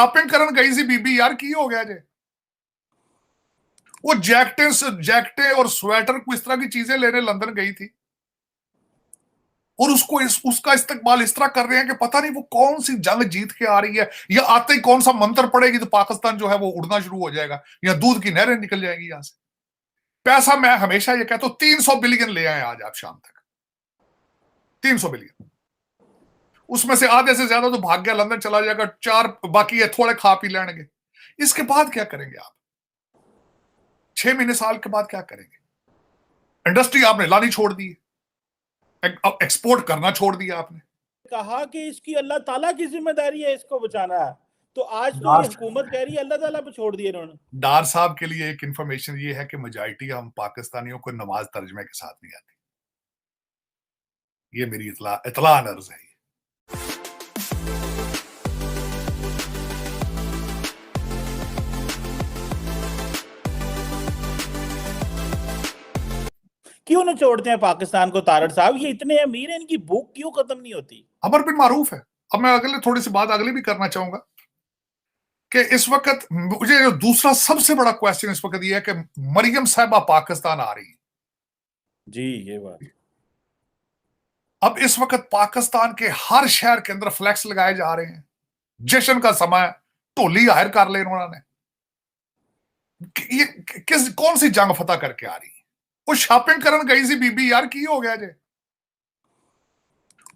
Shopping करन गई सी बीबी यार, की हो गया जे? वो जैकटें और स्वेटर को इस तरह की चीजें लेने लंदन गई थी और उसका इस्तेमाल इस तरह कर रहे हैं कि पता नहीं वो कौन सी जंग जीत के आ रही है, या आते ही कौन सा मंत्र पड़ेगी तो पाकिस्तान जो है वो उड़ना शुरू हो जाएगा, या दूध की नहरें निकल जाएगी यहां से। पैसा मैं हमेशा ये कहता हूं 300 बिलियन ले आए आज आप शाम तक, 300 बिलियन। उसमें से आधे से ज्यादा तो भाग गया, लंदन चला जाएगा, 4 बाकी है थोड़े खा पी लेंगे। इसके बाद क्या करेंगे आप? 6 महीने साल के बाद क्या करेंगे? इंडस्ट्री आपने लानी छोड़ दी, एक्सपोर्ट करना छोड़ दिया आपने। कहा कि इसकी अल्लाह ताला की जिम्मेदारी है इसको बचाना है, तो आज तो ये हुकूमत कह रही है अल्लाह ताला पे छोड़ दिए इन्होंने। डार साहब के लिए एक इंफॉर्मेशन ये है कि मेजॉरिटी हम पाकिस्तानियों को नमाज तर्जमे के साथ नहीं आती। ये मेरी इतला अर्ज है। क्यों न छोड़ते हैं पाकिस्तान को तारड़ साहब? ये इतने अमीर हैं, इनकी भूख क्यों खत्म नहीं होती? अमर बिन मारूफ है। अब मैं अगले थोड़ी सी बात अगली भी करना चाहूंगा कि इस वक्त मुझे जो दूसरा सबसे बड़ा क्वेश्चन इस वक्त ये है कि मरियम साहिबा पाकिस्तान आ रही है जी, ये बात। अब इस वक्त पाकिस्तान के हर शहर के अंदर फ्लैक्स लगाए जा रहे हैं, जश्न का समय, ढोली हायर कर ले उन्होंने। ये कौन सी जंग फतह करके आ रही है? वो शॉपिंग करन गई सी बीबी यार, की हो गया जे?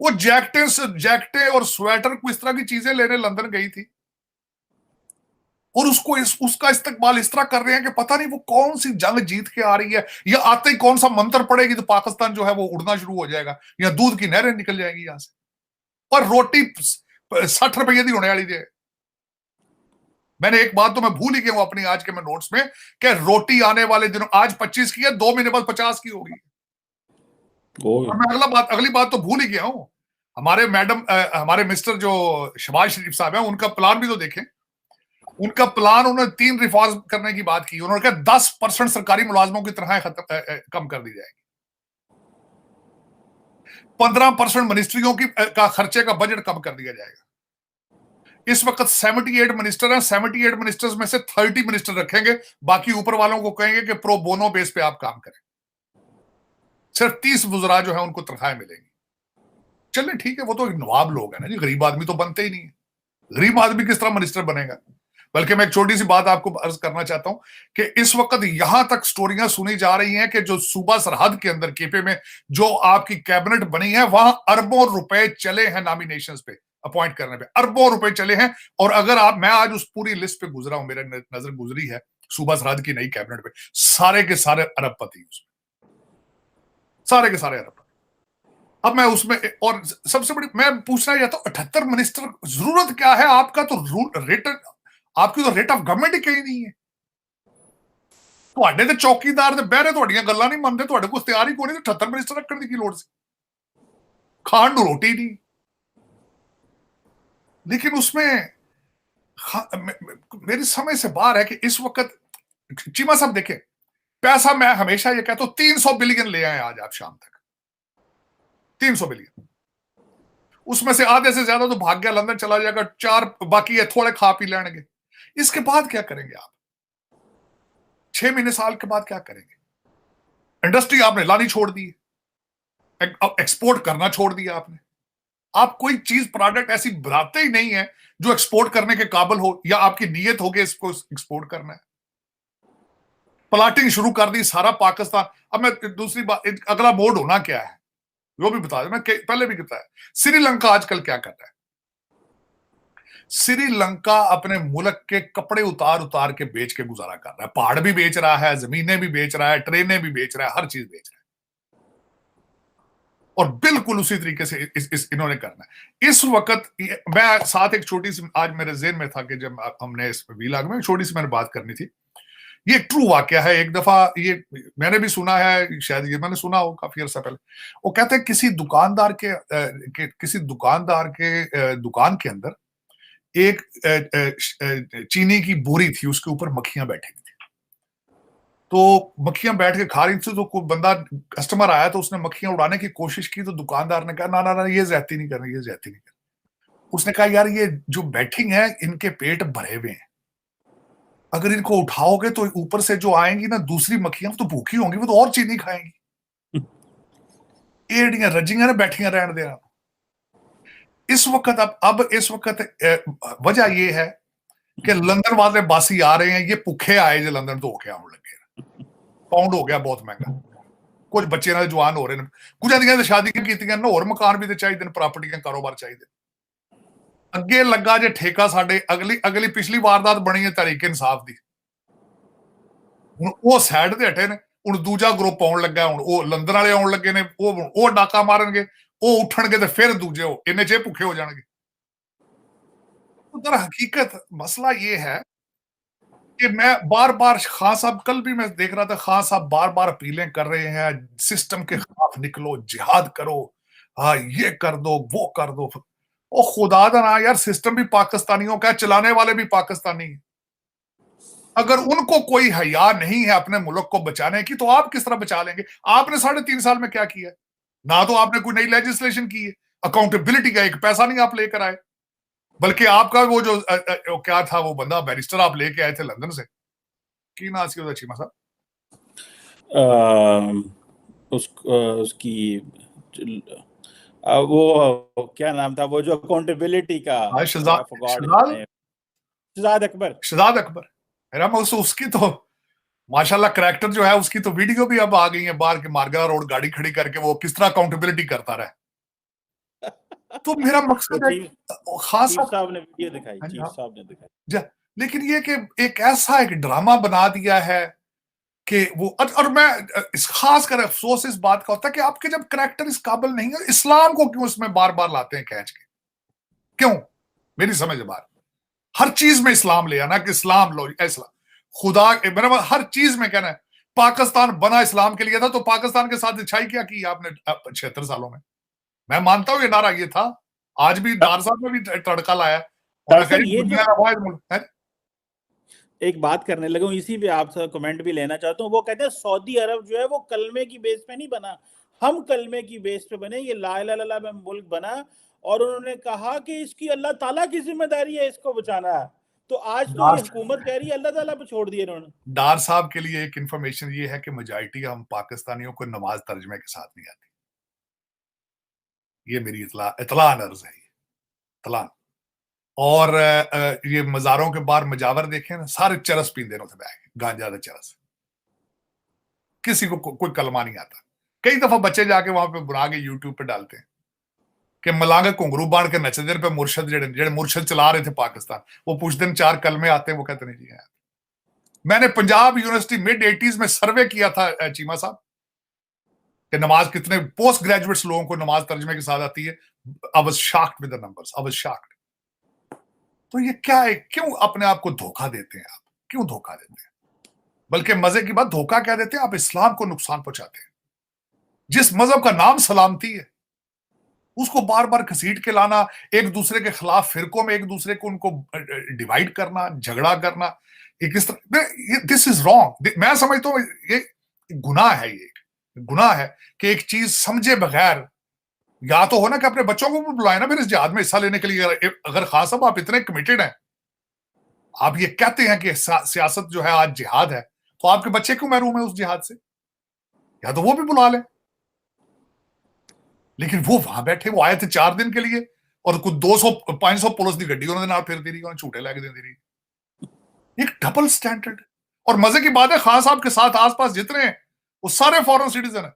वो जैकटें और स्वेटर को इस तरह की चीजें लेने लंदन गई थी और उसका इस्तेमाल इस तरह कर रहे हैं कि पता नहीं वो कौन सी जंग जीत के आ रही है, या आते ही कौन सा मंत्र पड़ेगी तो पाकिस्तान जो है वो उड़ना शुरू हो जाएगा, या दूध की नहरें निकल जाएंगी यहां से। और रोटी 60 रुपये की होने वाली है। मैंने एक बात तो मैं भूल ही गया हूं अपनी आज के मैं नोट्स में, कि रोटी आने वाले दिनों आज 25 की है, 2 महीने बाद 50 की होगी। मैं अगली बात तो भूल ही गया हूं। हमारे मिस्टर जो शहबाज शरीफ साहब हैं, उनका प्लान भी तो देखें। उनका प्लान, उन्होंने 3 रिफॉर्म करने की बात की। उन्होंने कहा 10% सरकारी मुलाजमों की तनख्वाहें कम कर दी जाएगी, 15% मिनिस्ट्रियों का खर्चे का बजट कम कर दिया जाएगा। इस वक्त 78 मिनिस्टर हैं, 78 मिनिस्टर्स में से 30 मिनिस्टर रखेंगे, बाकी ऊपर वालों को कहेंगे कि प्रो बोनो बेस पे आप काम करें। सिर्फ 30 वुज़रा जो है उनको तनख्वाहें मिलेंगी। चलिए ठीक है, वो तो नवाब लोग हैं ना जी, गरीब आदमी तो बनते ही नहीं है। गरीब आदमी किस तरह मिनिस्टर बनेगा? बल्कि मैं एक छोटी सी बात आपको अर्ज करना चाहता हूं कि इस वक्त यहां तक स्टोरियां सुनी जा रही हैं कि जो सूबा सरहद के अंदर केपे में जो आपकी कैबिनेट बनी है, वहां अरबों रुपए चले हैं नॉमिनेशंस पे, अपॉइंट करने पे अरबों रुपए चले हैं। और अगर मैं आज उस पूरी लिस्ट पे गुजरा हूं, मेरे नजर गुजरी है सूबा सरहद की नई कैबिनेट पे, सारे के सारे अरबपति, उसमें सारे के सारे अरबपति। अब मैं उसमें और सबसे बड़ी मैं पूछना चाहता हूं, 78 मिनिस्टर जरूरत क्या है? आपका तो आपकी तो रेट ऑफ गवर्नमेंट ही कहीं नहीं है। ਤੁਹਾਡੇ ਤੇ ਚੌਕੀਦਾਰ ਦੇ ਬਹਿਰੇ ਤੁਹਾਡੀਆਂ ਗੱਲਾਂ ਨਹੀਂ ਮੰਨਦੇ, ਤੁਹਾਡੇ ਕੋਲ ਇਖਤਿਆਰ ਹੀ ਕੋਈ ਨਹੀਂ, 78 ਮਿनिस्टर ਰੱਖਣ ਦੀ ਕੀ ਲੋੜ ਸੀ? खान ਨੂੰ रोटी नहीं। लेकिन उसमें मेरी समझ से बाहर है कि इस वक्त चीमा साहब देखें, पैसा मैं हमेशा ये कहता हूं 300 बिलियन ले आए आज आप शाम तक, 300 बिलियन। उसमें से आधे से ज्यादा तो भाग गया, लंदन चला जाएगा, 4 बाकी है थोड़े खा पी लेंगे। इसके बाद क्या करेंगे आप? 6 महीने साल के बाद क्या करेंगे? इंडस्ट्री आपने लानी छोड़ दी, एक्सपोर्ट करना छोड़ दिया आपने। आप कोई चीज प्रोडक्ट ऐसी बनाते ही नहीं है जो एक्सपोर्ट करने के काबिल हो, या आपकी नीयत हो कि इसको एक्सपोर्ट करना है। प्लाटिंग शुरू कर दी सारा पाकिस्तान। अब मैं दूसरी बात, अगला मोड होना क्या है वो भी बता दें, मैं पहले भी बताया। श्रीलंका आजकल क्या कर रहा है? श्रीलंका अपने मुल्क के कपड़े उतार उतार के बेच के गुजारा कर रहा है। पहाड़ भी बेच रहा है, जमीनें भी बेच रहा है, ट्रेनें भी बेच रहा है, हर चीज बेच रहा है। और बिल्कुल उसी तरीके से इन्होंने करना है। इस वक्त मैं साथ एक छोटी सी, आज मेरे ज़हन में था कि जब हमने इस वीलॉग में छोटी सी मैंने बात करनी थी, ये ट्रू वाकया है। एक दफा ये मैंने भी सुना है, शायद ये मैंने सुना हो काफी अर्सा पहले। वो कहते हैं किसी दुकानदार के दुकान के अंदर एक चीनी की बोरी थी, उसके ऊपर मक्खियां बैठी हुई थी। तो मक्खियां बैठ के खा रही थी, तो कोई बंदा कस्टमर आया तो उसने मक्खियां उड़ाने की कोशिश की, तो दुकानदार ने कहा ना ना ना, ये ज्यादती नहीं करनी, ये ज्यादती नहीं करनी। उसने कहा यार ये जो बैठिंग है इनके पेट भरे हुए हैं, अगर इनको उठाओगे तो ऊपर से जो आएंगी ना दूसरी मक्खियां तो भूखी होंगी, वो तो और चीनी खाएंगी, एड़ियां रजियां ना बैठियां रहने देना। इस वक्त अब इस वक्त वजह यह है कि लंदन वाले बासी आ रहे हैं, ये भुखे आए जो लंदन तो होके आने लगे, पाउंड हो गया बहुत महंगा, कुछ बच्चे ना जवान हो रहे हैं, कुछ ਦੀਆਂ शादियां कीतियां ना, ਹੋਰ मकान भी चाहिए ने, प्रॉपर्टियां कारोबार चाहिए। ਅੱਗੇ ਲੱਗਾ ਜੇ ਠੇਕਾ ਸਾਡੇ ਅਗਲੀ ਪਿਛਲੀ ਵਾਰਦਾਤ ਬਣੀ ਹੈ ਤਹਿਰੀਕ ਇਨਸਾਫ ਦੀ, ਹੁਣ ਉਹ ਸਾਈਡ ਤੇ ਹਟੇ ਨੇ, ਹੁਣ ਦੂਜਾ ਗਰੁੱਪ ਆਉਣ ਲੱਗਾ, ਹੁਣ ਉਹ ਲੰਦਨ ਵਾਲੇ ਆਉਣ ਲੱਗੇ ਨੇ, ਉਹ ਡਾਕਾ ਮਾਰਨਗੇ, ਉਹ ਉੱਠਣਗੇ ਤੇ ਫਿਰ ਦੂਜੇ ਉਹ ਇੰਨੇ ਚ ਭੁੱਖੇ ਹੋ ਜਾਣਗੇ। दर हकीकत मसला ये है कि मैं बार बार खान साहब, कल भी मैं देख रहा था, खान साहब बार बार अपीलें कर रहे हैं सिस्टम के खिलाफ निकलो, जिहाद करो, हाँ ये कर दो वो कर दो। ओ खुदा दा ना यार, सिस्टम भी पाकिस्तानियों का है, चलाने वाले भी पाकिस्तानी हैं। अगर उनको कोई हया नहीं है अपने मुल्क को बचाने की, तो आप किस तरह बचा लेंगे? आपने 3.5 साल में क्या किया? ना तो आपने कोई नई लेजिस्लेशन की है, अकाउंटेबिलिटी का एक पैसा नहीं आप लेकर आए, बल्कि आपका वो जो क्या था वो बंदा बैरिस्टर आप लेके आए थे लंदन से, की ना सी चीमा साहब, उसकी वो क्या नाम था, वो जो अकाउंटेबिलिटी का, शहजाद अकबर। शहजाद अकबर मेरा उसकी तो माशाल्लाह करैक्टर जो है, उसकी तो वीडियो भी अब आ गई है बाहर के, मार्गला रोड गाड़ी खड़ी करके वो किस तरह अकाउंटेबिलिटी करता रहा। तो मेरा मकसद है खास साहब ने वीडियो दिखाई, चीफ साहब ने दिखाई, लेकिन ये कि एक ऐसा एक ड्रामा बना दिया है कि वो, और मैं इस खास कर अफसोस इस बात का होता है कि आपके जब करैक्टर इस काबिल नहीं है, इस्लाम को क्यों इसमें बार बार लाते हैं खींच के, क्यों? मेरी समझ बात, हर चीज में इस्लाम ले आना कि इस्लाम लो, इस्लाम खुदा, मेरा हर चीज में कहना है पाकिस्तान बना इस्लाम के लिए था, तो पाकिस्तान के साथ अच्छाई क्या की आपने 76 सालों में? मैं मानता हूं ये नारा ये था, आज भी डार साहब में भी तड़का लाया, एक बात करने लगा हूं, इसी पे आपसे कमेंट भी लेना चाहता हूं। वो कहते हैं सऊदी अरब जो है वो कलमे की बेस पे नहीं बना, हम कलमे की बेस पे बने, ये ला इलाहा इल्लल्लाह में मुल्क बना, और उन्होंने कहा कि इसकी अल्लाह ताला की जिम्मेदारी है इसको बचाना है, तो आज तो ये हुकूमत कह रही है अल्लाह ताला पे छोड़ दिए इन्होंने। डार साहब के लिए एक इंफॉर्मेशन ये है कि मेजॉरिटी हम पाकिस्तानियों को नमाज तर्जमे के साथ नहीं आती, ये मेरी इतला अर्ज है, इतला। और ये मज़ारों के बाहर मजावर देखे ना, सारे चरस पींदे ने, गांजा दा चरस, किसी को कोई कलमा नहीं आता। कई दफा बच्चे जाके वहां पे बुला के यूट्यूब पे डालते हैं कि मलांगे घुंघरू बांध के नचदे पे, मुर्शद जेडे मुर्शद चला रहे थे पाकिस्तान, वो पूछते 4 कलमे आते हैं, वो कहते नहीं जी है। मैंने पंजाब यूनिवर्सिटी मिड 80s में सर्वे किया था चीमा साहब कि नमाज कितने पोस्ट ग्रेजुएट्स लोगों को नमाज तर्जमे के साथ आती है। I was shocked with the numbers, I was shocked. तो ये क्या है, क्यों अपने आप को धोखा देते हैं आप, क्यों धोखा देते हैं? बल्कि मजे की बात, धोखा क्या देते हैं आप, इस्लाम को नुकसान पहुंचाते हैं। जिस मजहब का नाम सलामती है उसको बार बार घसीट के लाना, एक दूसरे के खिलाफ फिरकों में एक दूसरे को उनको डिवाइड करना, झगड़ा करना, इस तरह, दिस इज रॉन्ग। मैं समझता हूं ये गुनाह है, ये गुनाह है कि एक चीज समझे बगैर, या तो हो ना कि अपने बच्चों को भी बुलाए ना फिर इस जिहाद में हिस्सा लेने के लिए। अगर खान साहब आप इतने कमिटेड हैं, आप ये कहते हैं कि सियासत जो है आज जिहाद है, तो आपके बच्चे क्यों महरूम है उस जिहाद से? या तो वो भी बुला लें। लेकिन वो वहां बैठे, वो आए थे 4 दिन के लिए, और कुछ 200-500 पुलिस की गड्डी उन्होंने नाल फिरती रही, उन्होंने झूठे लैके देती रही। एक डबल स्टैंडर्ड। और मजे की बात है, खान साहब के साथ आसपास जितने हैं वो सारे फॉरेन सिटीजन है।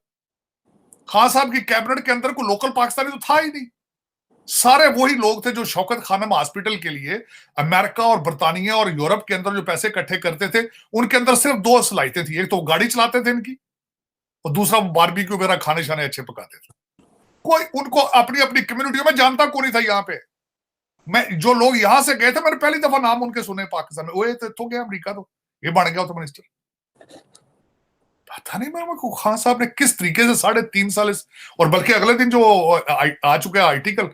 खान साहब की कैबिनेट के अंदर कोई लोकल पाकिस्तानी तो था ही नहीं, सारे वही लोग थे जो शौकत खानम हॉस्पिटल के लिए अमेरिका और बर्तानिया और यूरोप के अंदर जो पैसे इकट्ठे करते थे, उनके अंदर सिर्फ 2 सलाहियतें थी, एक तो गाड़ी चलाते थे इनकी, और दूसरा बारबेक्यू वगैरह खाने शाने अच्छे पकाते थे। कोई उनको अपनी अपनी कम्युनिटियों में जानता कौन नहीं था। यहाँ पे मैं जो लोग यहां से गए थे, मैंने पहली दफा नाम उनके सुने पाकिस्तान में, वो तो गया अमेरिका, तो ये बन गया तो मिनिस्टर। पता नहीं मेरे को खान साहब ने किस तरीके से 3.5 साल और बल्कि अगले दिन जो आ चुके हैं आर्टिकल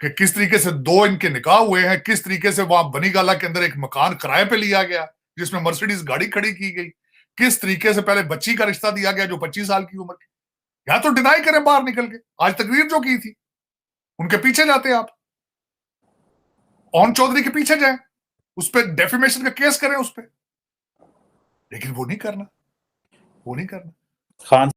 कि किस तरीके से 2 इनके निकाह हुए हैं, किस तरीके से वहां बनीगाला के अंदर एक मकान किराए पे लिया गया जिसमें मर्सिडीज गाड़ी खड़ी की गई, किस तरीके से पहले बच्ची का रिश्ता दिया गया जो 25 साल की उम्र की। या तो डिनाई करें बाहर निकल के, आज तकरीर जो की थी उनके पीछे जाते आप। ऑन चौधरी के पीछे जाए, उस पर डेफिमेशन का केस करें उस पर, लेकिन वो नहीं करना। खान